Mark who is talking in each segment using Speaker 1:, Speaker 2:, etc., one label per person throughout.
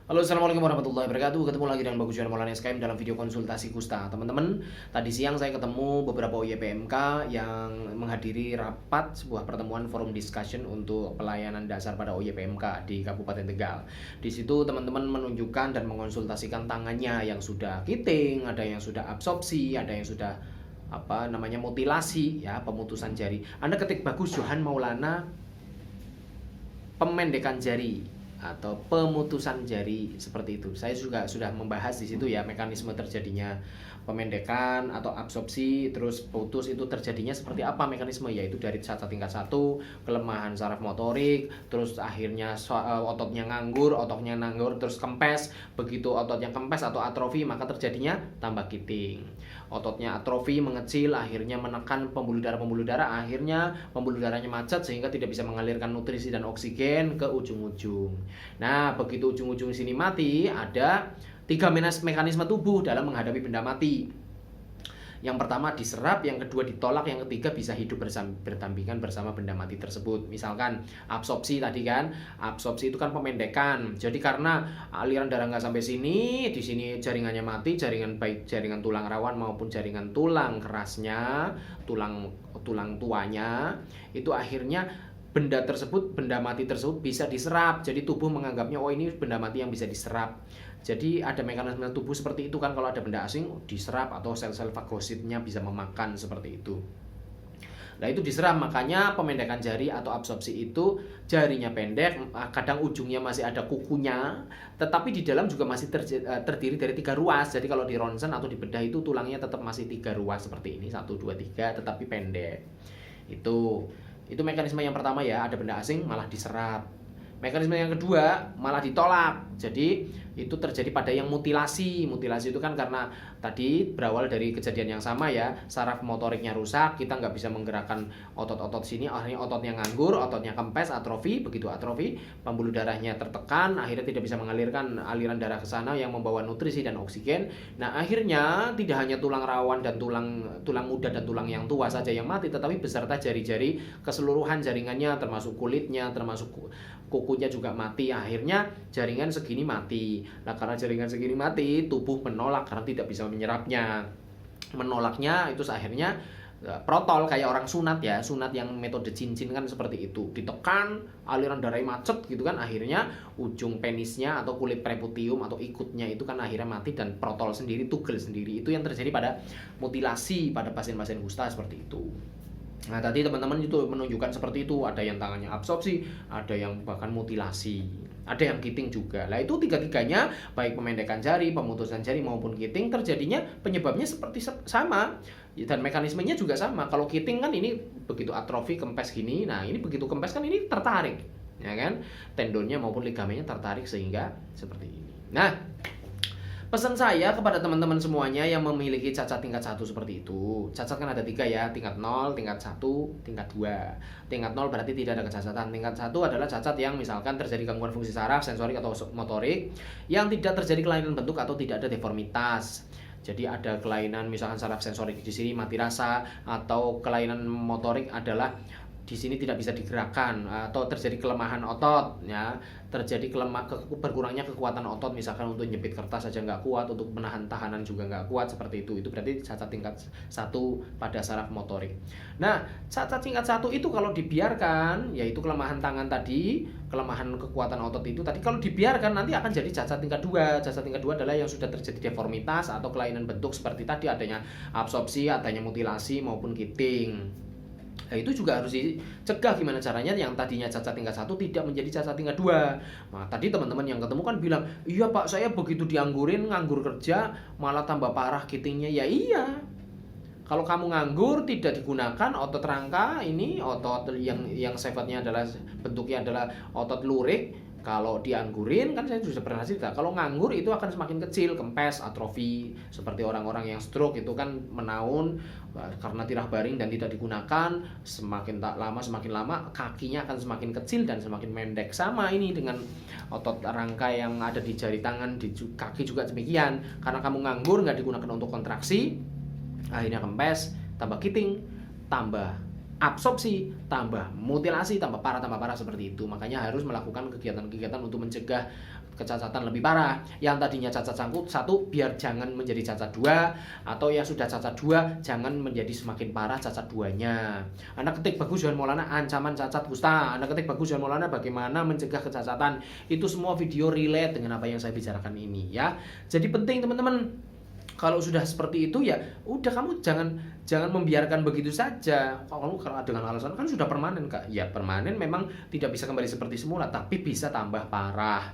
Speaker 1: Halo, assalamualaikum warahmatullahi wabarakatuh. Ketemu lagi dengan Bagus Juan Maulana SKM dalam video konsultasi kusta. Teman-teman, tadi siang saya ketemu beberapa OYPMK yang menghadiri rapat sebuah pertemuan forum discussion untuk pelayanan dasar pada OYPMK di Kabupaten Tegal. Di situ teman-teman menunjukkan dan mengonsultasikan tangannya yang sudah kiting, ada yang sudah absorpsi, ada yang sudah mutilasi, ya, pemutusan jari. Anda ketik Bagus Johan Maulana pemendekan jari atau pemutusan jari seperti itu. Saya juga sudah membahas di situ ya mekanisme terjadinya pemendekan atau absorpsi terus putus itu terjadinya seperti apa mekanisme, yaitu dari cacat tingkat 1, kelemahan saraf motorik, terus akhirnya ototnya nganggur terus kempes. Begitu ototnya kempes atau atrofi maka terjadinya tambah kiting. Ototnya atrofi mengecil akhirnya menekan pembuluh darah, akhirnya pembuluh darahnya macet sehingga tidak bisa mengalirkan nutrisi dan oksigen ke ujung-ujung. Nah, begitu ujung-ujung sini mati, ada 3 mekanisme tubuh dalam menghadapi benda mati. Yang pertama diserap, yang kedua ditolak, yang ketiga bisa hidup berdampingan bersama benda mati tersebut. Misalkan absorpsi tadi kan, absorpsi itu kan pemendekan. Jadi karena aliran darah nggak sampai sini, di sini jaringannya mati, baik jaringan tulang rawan maupun jaringan tulang kerasnya, tulang tuanya, itu akhirnya benda mati tersebut bisa diserap. Jadi tubuh menganggapnya oh ini benda mati yang bisa diserap. Jadi ada mekanisme tubuh seperti itu kan, kalau ada benda asing diserap atau sel-sel fagositnya bisa memakan seperti itu. Nah itu diserap, makanya pemendekan jari atau absorpsi itu jarinya pendek, kadang ujungnya masih ada kukunya, tetapi di dalam juga masih terdiri dari 3 ruas. Jadi kalau di ronsen atau di bedah itu tulangnya tetap masih 3 ruas seperti ini, 1, 2, 3, tetapi pendek. Itu mekanisme yang pertama ya, ada benda asing malah diserap. Mekanisme yang kedua malah ditolak. Jadi itu terjadi pada yang mutilasi. Mutilasi itu kan karena tadi berawal dari kejadian yang sama ya, saraf motoriknya rusak, kita nggak bisa menggerakkan otot-otot sini, akhirnya ototnya nganggur, ototnya kempes, atrofi. Begitu atrofi, pembuluh darahnya tertekan, akhirnya tidak bisa mengalirkan aliran darah ke sana yang membawa nutrisi dan oksigen. Nah akhirnya tidak hanya tulang rawan dan tulang muda dan tulang yang tua saja yang mati, tetapi beserta jari-jari keseluruhan jaringannya, termasuk kulitnya, termasuk kukunya juga mati. Akhirnya jaringan segini mati. Nah karena jaringan segini mati, tubuh menolak karena tidak bisa menyerapnya. Menolaknya itu akhirnya protol, kayak orang sunat ya, sunat yang metode cincin kan seperti itu, ditekan aliran darahnya macet gitu kan, akhirnya ujung penisnya atau kulit preputium atau ikutnya itu kan akhirnya mati dan protol sendiri, tugel sendiri. Itu yang terjadi pada mutilasi pada pasien-pasien kusta seperti itu. Nah tadi teman-teman itu menunjukkan seperti itu, ada yang tangannya absorpsi, ada yang bahkan mutilasi, ada yang kiting juga. Nah itu tiga-tiganya, baik pemendekan jari, pemutusan jari maupun kiting, terjadinya penyebabnya seperti sama dan mekanismenya juga sama. Kalau kiting kan ini begitu atrofi kempes gini, nah ini begitu kempes kan ini tertarik, ya kan, tendonnya maupun ligamennya tertarik sehingga seperti ini. Nah pesan saya kepada teman-teman semuanya yang memiliki cacat tingkat 1 seperti itu. Cacat kan ada 3 ya, tingkat 0, tingkat 1, tingkat 2. Tingkat 0 berarti tidak ada kecacatan. Tingkat 1 adalah cacat yang misalkan terjadi gangguan fungsi saraf, sensorik atau motorik, yang tidak terjadi kelainan bentuk atau tidak ada deformitas. Jadi ada kelainan misalkan saraf sensorik di sini mati rasa, atau kelainan motorik adalah di sini tidak bisa digerakkan, atau terjadi kelemahan otot ya, terjadi berkurangnya kekuatan otot, misalkan untuk nyepit kertas saja nggak kuat, untuk menahan tahanan juga nggak kuat seperti itu berarti cacat tingkat 1 pada saraf motorik. Nah cacat tingkat 1 itu kalau dibiarkan, yaitu kelemahan tangan tadi, kelemahan kekuatan otot itu tadi, kalau dibiarkan nanti akan jadi cacat tingkat 2. Cacat tingkat 2 adalah yang sudah terjadi deformitas atau kelainan bentuk seperti tadi, adanya absorpsi, adanya mutilasi maupun kiting. Nah, itu juga harus dicegah. Gimana caranya yang tadinya cacat tingkat 1 tidak menjadi cacat tingkat 2. Nah, tadi teman-teman yang ketemu kan bilang, "Iya, Pak, saya begitu dianggurin, nganggur kerja, malah tambah parah kitingnya." Ya iya. Kalau kamu nganggur tidak digunakan otot rangka ini, otot yang sifatnya adalah bentuknya adalah otot lurik. Kalau dianggurin kan saya sudah pernah cerita, kalau nganggur itu akan semakin kecil, kempes, atrofi. Seperti orang-orang yang stroke itu kan menaun karena tirah baring dan tidak digunakan, semakin semakin lama kakinya akan semakin kecil dan semakin pendek. Sama ini dengan otot rangka yang ada di jari tangan, di kaki juga demikian. Karena kamu nganggur, nggak digunakan untuk kontraksi, akhirnya kempes, tambah kiting, tambah absorpsi, tambah mutilasi, tambah parah seperti itu. Makanya harus melakukan kegiatan-kegiatan untuk mencegah kecacatan lebih parah. Yang tadinya cacat satu biar jangan menjadi cacat dua, atau yang sudah cacat dua jangan menjadi semakin parah cacat duanya. Anda ketik Bagus Johan Maulana ancaman cacat kusta, Anda ketik Bagus Johan Maulana bagaimana mencegah kecacatan. Itu semua video relate dengan apa yang saya bicarakan ini ya. Jadi penting teman-teman, kalau sudah seperti itu ya udah, kamu jangan membiarkan begitu saja. Kalau dengan alasan kan sudah permanen Kak. Ya permanen memang tidak bisa kembali seperti semula, tapi bisa tambah parah.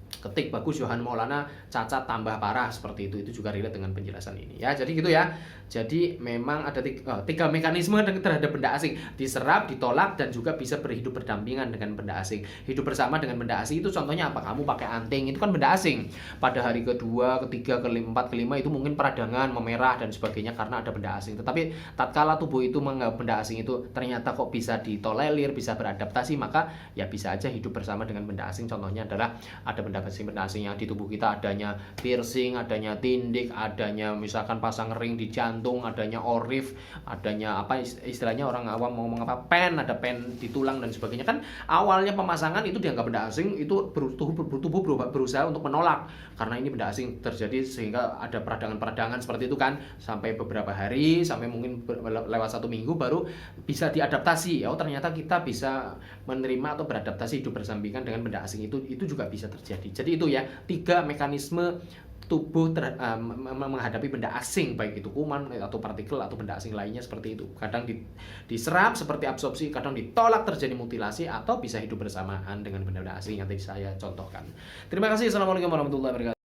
Speaker 1: Ketik Bagus Johan Maulana cacat tambah parah, seperti itu juga relate dengan penjelasan ini ya. Jadi gitu ya. Jadi memang ada tiga mekanisme terhadap benda asing: diserap, ditolak, dan juga bisa berhidup berdampingan dengan benda asing. Hidup bersama dengan benda asing itu contohnya apa? Kamu pakai anting, itu kan benda asing. Pada hari kedua, ketiga, keempat, kelima itu mungkin peradangan, memerah dan sebagainya karena ada benda asing. Tetapi tatkala tubuh itu menganggap benda asing itu ternyata kok bisa ditolerir, bisa beradaptasi, maka ya bisa aja hidup bersama dengan benda asing. Contohnya adalah ada benda asing yang di tubuh kita, adanya piercing, adanya tindik, adanya misalkan pasang ring di jantung, adanya orif, adanya apa istilahnya orang awam ngomong apa, pen, ada pen di tulang dan sebagainya. Kan awalnya pemasangan itu dianggap benda asing, itu tubuh berusaha untuk menolak karena ini benda asing terjadi, sehingga ada peradangan-peradangan seperti itu kan, sampai beberapa hari, sampai mungkin lewat 1 minggu baru bisa diadaptasi. Oh ternyata kita bisa menerima atau beradaptasi hidup bersampingan dengan benda asing, itu juga bisa terjadi. Jadi itu ya 3 mekanisme tubuh menghadapi benda asing, baik itu kuman atau partikel atau benda asing lainnya seperti itu. Kadang diserap seperti absorpsi, kadang ditolak terjadi mutilasi, atau bisa hidup bersamaan dengan benda-benda asing yang tadi saya contohkan. Terima kasih. Assalamualaikum warahmatullahi wabarakatuh.